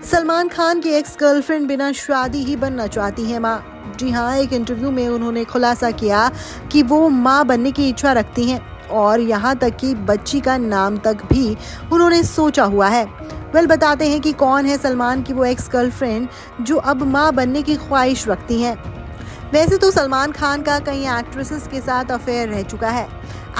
सलमान खान की ex girlfriend बिना शादी ही बनना चाहती है माँ। जी हाँ, एक इंटरव्यू में उन्होंने खुलासा किया कि वो माँ बनने की इच्छा रखती हैं और यहाँ तक कि बच्ची का नाम तक भी उन्होंने सोचा हुआ है। बताते हैं कि कौन है सलमान की वो एक्स गर्लफ्रेंड जो अब माँ बनने की ख्वाहिश रखती हैं। वैसे तो सलमान खान का कई एक्ट्रेसेस के साथ अफेयर रह चुका है।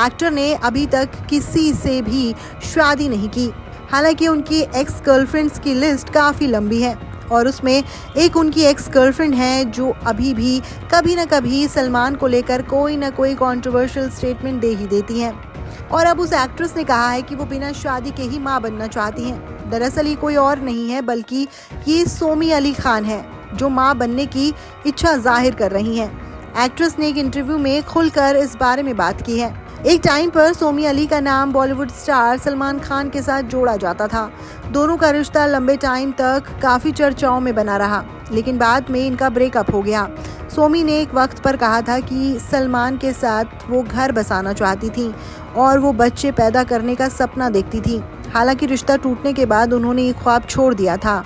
एक्टर ने अभी तक किसी से भी शादी नहीं की। हालांकि उनकी एक्स गर्लफ्रेंड्स की लिस्ट काफ़ी लंबी है और उसमें एक उनकी एक्स गर्लफ्रेंड है जो अभी भी कभी ना कभी सलमान को लेकर कोई ना कोई कंट्रोवर्शियल स्टेटमेंट दे ही देती हैं। और अब उस एक्ट्रेस ने कहा है कि वो बिना शादी के ही मां बनना चाहती हैं। दरअसल ये कोई और नहीं है बल्कि ये सोमी अली खान है जो मां बनने की इच्छा जाहिर कर रही हैं। एक्ट्रेस ने एक इंटरव्यू में खुलकर इस बारे में बात की है। एक टाइम पर सोमी अली का नाम बॉलीवुड स्टार सलमान खान के साथ जोड़ा जाता था। दोनों का रिश्ता लंबे टाइम तक काफ़ी चर्चाओं में बना रहा, लेकिन बाद में इनका ब्रेकअप हो गया। सोमी ने एक वक्त पर कहा था कि सलमान के साथ वो घर बसाना चाहती थी और वो बच्चे पैदा करने का सपना देखती थी। हालांकि रिश्ता टूटने के बाद उन्होंने ये ख्वाब छोड़ दिया था।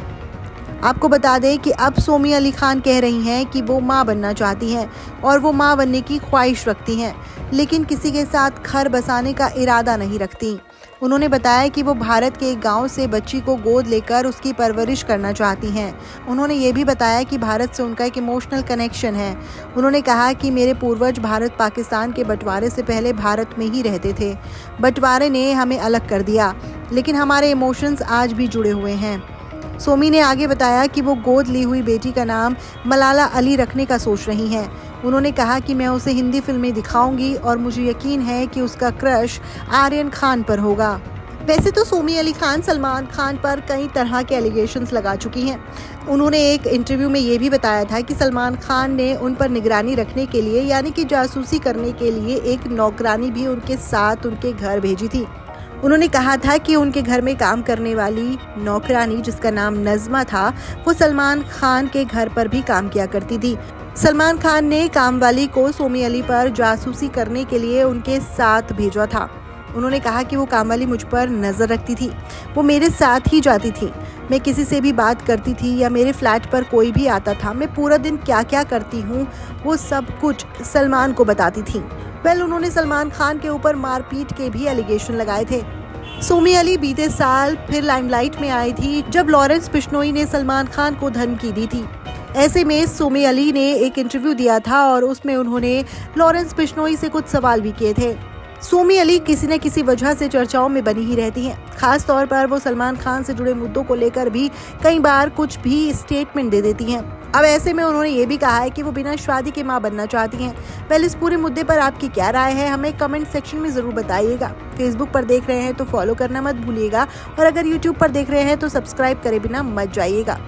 आपको बता दें कि अब सोमी अली खान कह रही हैं कि वो मां बनना चाहती हैं और वो मां बनने की ख्वाहिश रखती हैं, लेकिन किसी के साथ घर बसाने का इरादा नहीं रखती। उन्होंने बताया कि वो भारत के एक गांव से बच्ची को गोद लेकर उसकी परवरिश करना चाहती हैं। उन्होंने ये भी बताया कि भारत से उनका एक इमोशनल कनेक्शन है। उन्होंने कहा कि मेरे पूर्वज भारत पाकिस्तान के बंटवारे से पहले भारत में ही रहते थे। बंटवारे ने हमें अलग कर दिया, लेकिन हमारे इमोशंस आज भी जुड़े हुए हैं। सोमी ने आगे बताया कि वो गोद ली हुई बेटी का नाम मलाला अली रखने का सोच रही हैं। उन्होंने कहा कि मैं उसे हिंदी फिल्में दिखाऊंगी और मुझे यकीन है कि उसका क्रश आर्यन खान पर होगा। वैसे तो सोमी अली खान सलमान खान पर कई तरह के एलिगेशंस लगा चुकी हैं। उन्होंने एक इंटरव्यू में ये भी बताया था कि सलमान खान ने उन पर निगरानी रखने के लिए यानी कि जासूसी करने के लिए एक नौकरानी भी उनके साथ उनके घर भेजी थी। उन्होंने कहा था कि उनके घर में काम करने वाली नौकरानी जिसका नाम नज़मा था वो सलमान खान के घर पर भी काम किया करती थी। सलमान खान ने कामवाली को सोमी अली पर जासूसी करने के लिए उनके साथ भेजा था। उन्होंने कहा कि वो कामवाली मुझ पर नज़र रखती थी, वो मेरे साथ ही जाती थी, मैं किसी से भी बात करती थी या मेरे फ्लैट पर कोई भी आता था, मैं पूरा दिन क्या क्या करती हूँ वो सब कुछ सलमान को बताती थी। उन्होंने सलमान खान के ऊपर मारपीट के भी एलिगेशन लगाए थे। सोमी अली बीते साल फिर लाइमलाइट में आई थी जब लॉरेंस बिश्नोई ने सलमान खान को धमकी दी थी। ऐसे में सोमी अली ने एक इंटरव्यू दिया था और उसमें उन्होंने लॉरेंस बिश्नोई से कुछ सवाल भी किए थे। सोमी अली किसी न किसी वजह से चर्चाओं में बनी ही रहती हैं। खास तौर पर वो सलमान खान से जुड़े मुद्दों को लेकर भी कई बार कुछ भी स्टेटमेंट दे देती हैं। अब ऐसे में उन्होंने ये भी कहा है कि वो बिना शादी के मां बनना चाहती हैं। इस पूरे मुद्दे पर आपकी क्या राय है, हमें कमेंट सेक्शन में ज़रूर बताइएगा। फेसबुक पर देख रहे हैं तो फॉलो करना मत भूलिएगा और अगर यूट्यूब पर देख रहे हैं तो सब्सक्राइब करे बिना मत जाइएगा।